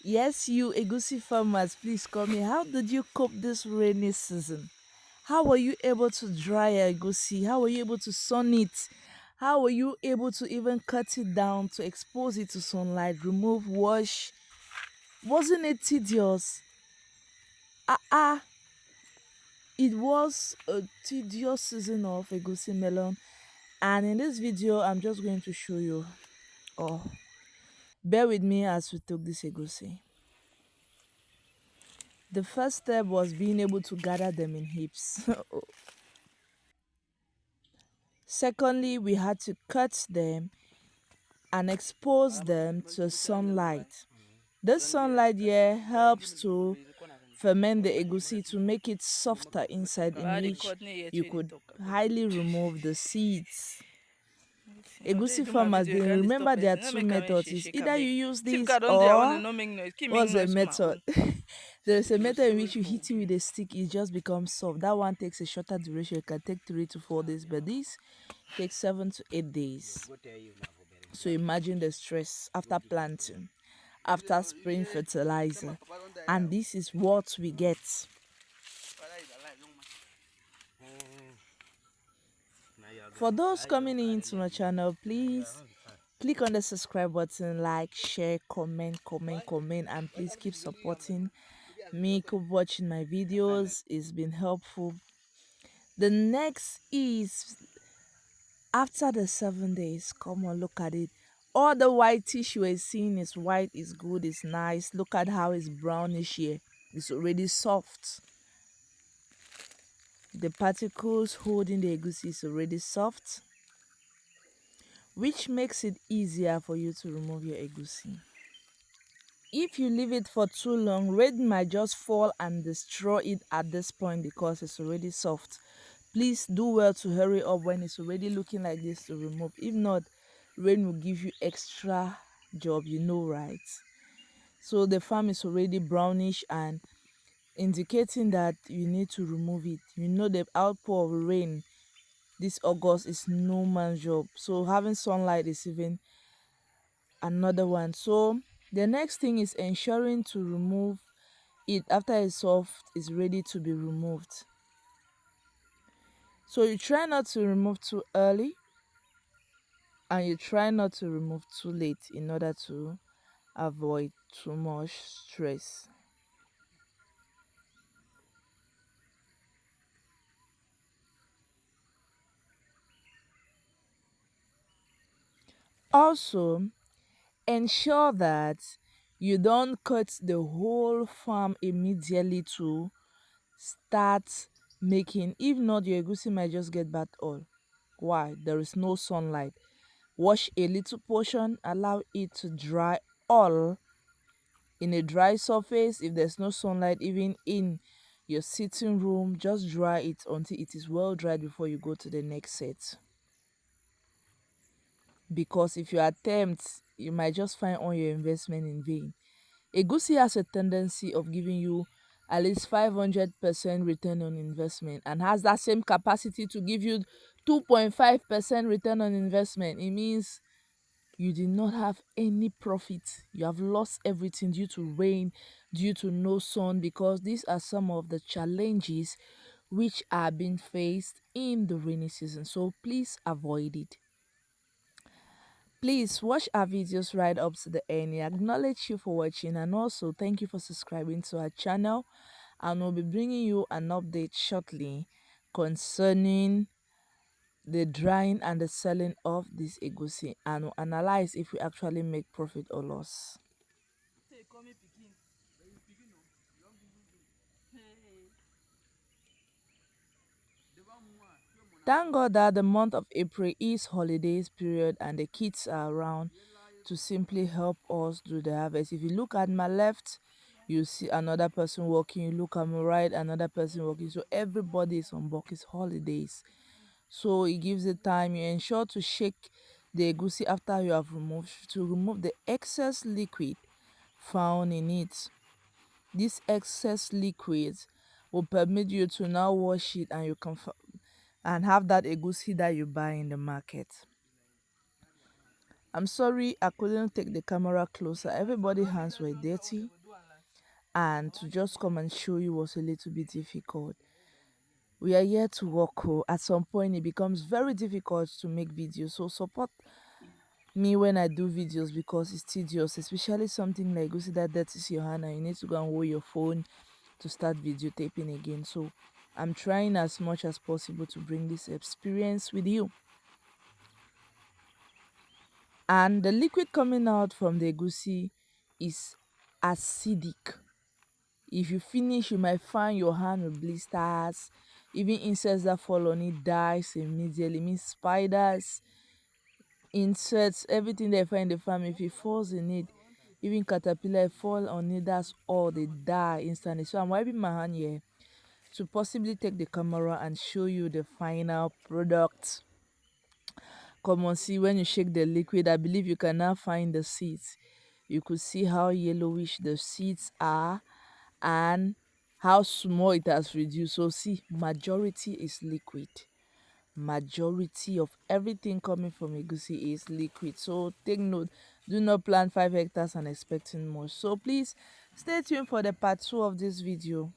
Yes, you EGUSI farmers, please come here. How did you cope this rainy season? How were you able to dry your EGUSI? How were you able to sun it? How were you able to even cut it down to expose it to sunlight, remove, wash? Wasn't it tedious? Ah, it was a tedious season of EGUSI melon. And in this video, I'm just going to show you. Oh, bear with me as we took this EGUSI. The first step was being able to gather them in heaps. Secondly, we had to cut them and expose them to sunlight. This sunlight here helps to ferment the egusi to make it softer inside, in which you could highly remove the seeds. Egusi farmers, they remember there are two methods. It's either you use this or what's the method? There's a method in which you hit it with a stick, it just becomes soft. That one takes a shorter duration. It can take 3 to 4 days, but this takes 7 to 8 days. So imagine the stress after planting, after spraying fertilizer, and this is what we get. For those coming into my channel, please click on the subscribe button, like, share, comment, and please keep supporting me, keep watching my videos. It's been helpful. The next is after the 7 days. Come on, look at it. All the white tissue is seeing is white, is good, is nice. Look at how it's brownish here. It's already soft. The particles holding the egusi is already soft, which makes it easier for you to remove your egusi. If you leave it for too long, rain might just fall and destroy it at this point because it's already soft. Please do well to hurry up when it's already looking like this to remove. If not, rain will give you extra job, you know, right? So the farm is already brownish and indicating that you need to remove it. You know the outpour of rain this August is no man's job. So having sunlight is even another one. So the next thing is ensuring to remove it after it's soft, is ready to be removed. So you try not to remove too early and you try not to remove too late in order to avoid too much stress. Also, ensure that you don't cut the whole farm immediately to start making. If not, your egusi might just get bad oil. Why? There is no sunlight. Wash a little portion, allow it to dry all in a dry surface. If there's no sunlight, even in your sitting room, just dry it until it is well dried before you go to the next set. Because if you attempt, you might just find all your investment in vain. Egusi has a tendency of giving you at least 500% return on investment and has that same capacity to give you 2.5% return on investment. It means you did not have any profit. You have lost everything due to rain, due to no sun, because these are some of the challenges which are being faced in the rainy season. So please avoid it. Please watch our videos right up to the end. We acknowledge you for watching and also thank you for subscribing to our channel, and we'll be bringing you an update shortly concerning the drying and the selling of this egusi, and we'll analyze if we actually make profit or loss. Thank God that the month of April is holidays period and the kids are around to simply help us do the harvest. If you look at my left, you see another person working. You look at my right, another person working. So everybody is on work. It's holidays. So it gives it time. You ensure to shake the egusi after you have removed to remove the excess liquid found in it. This excess liquid will permit you to now wash it and you can and have that egusi that you buy in the market. I'm sorry I couldn't take the camera closer. Everybody's hands were dirty. and to just come and show you was a little bit difficult. We are here to work. Oh. At some point it becomes very difficult to make videos, so support me when I do videos because it's tedious, especially something like egusi that dirties your hand and you need to go and hold your phone to start videotaping again. So I'm trying as much as possible to bring this experience with you. And the liquid coming out from the egusi is acidic. If you finish, you might find your hand with blisters. Even insects that fall on it dies immediately. Means spiders, insects, everything they find in the farm, if it falls in it, even caterpillar fall on it, that's all, they die instantly. So I'm wiping my hand here to possibly take the camera and show you the final product. Come on, see, when you shake the liquid, I believe you can now find the seeds. You could see how yellowish the seeds are and how small it has reduced. So see, majority is liquid. Majority of everything coming from egusi is liquid. So take note, do not plant 5 hectares and expecting more. So please stay tuned for the part 2 of this video.